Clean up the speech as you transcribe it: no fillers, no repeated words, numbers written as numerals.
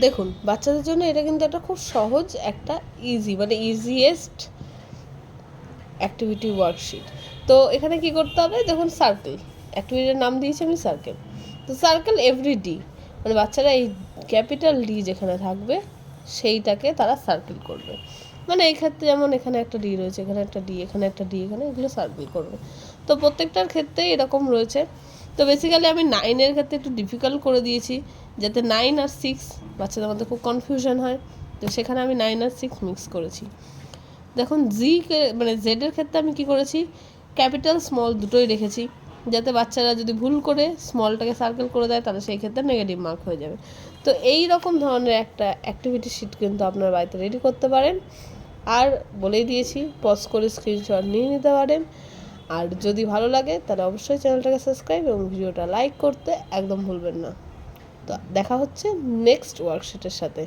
দেখুন বাচ্চাদের জন্য এটা কিন্তু একটা খুব সহজ একটা ইজিয়েস্ট অ্যাক্টিভিটি ওয়ার্কশিট। তো এখানে কি করতে হবে, দেখুন সার্কেল, অ্যাক্টিভিটির নাম দিয়েছি আমি সার্কেল। তো সার্কেল এভরি ডি, মানে বাচ্চারা এই ক্যাপিটাল ডি যেখানে থাকবে সেইটাকে তারা সার্কেল করবে। মানে এই ক্ষেত্রে যেমন এখানে একটা ডি রয়েছে, এখানে একটা ডি, এখানে একটা ডি, এখানে এগুলো সার্কেল করবে। তো প্রত্যেকটার ক্ষেত্রেই এরকম রয়েছে। তো বেসিক্যালি আমি 9-এর ক্ষেত্রে একটু ডিফিকাল্ট করে দিয়েছি, যাতে 9 আর 6 বাচ্চাদের মধ্যে খুব কনফিউশন হয়। তো সেখানে আমি 9 আর 6 মিক্স করেছি। দেখুন জেডের ক্ষেত্রে আমি কি করেছি, ক্যাপিটাল স্মল দুটোই রেখেছি, যাতে বাচ্চারা যদি ভুল করে স্মলটাকে সার্কেল করে দেয় তাহলে সেই ক্ষেত্রে নেগেটিভ মার্ক হয়ে যাবে। তো এই রকম ধরনের একটা অ্যাক্টিভিটি শিট কিন্তু আপনার বাড়িতে রেডি করতে পারেন। আর বলেই দিয়েছি, পজ করে স্ক্রিনশট নিয়ে নিতে পারেন। আর যদি ভালো লাগে তাহলে অবশ্যই চ্যানেলটাকে সাবস্ক্রাইব এবং ভিডিওটা লাইক করতে একদম ভুলবেন না। তো দেখা হচ্ছে নেক্সট ওয়ার্কশিটের সাথে।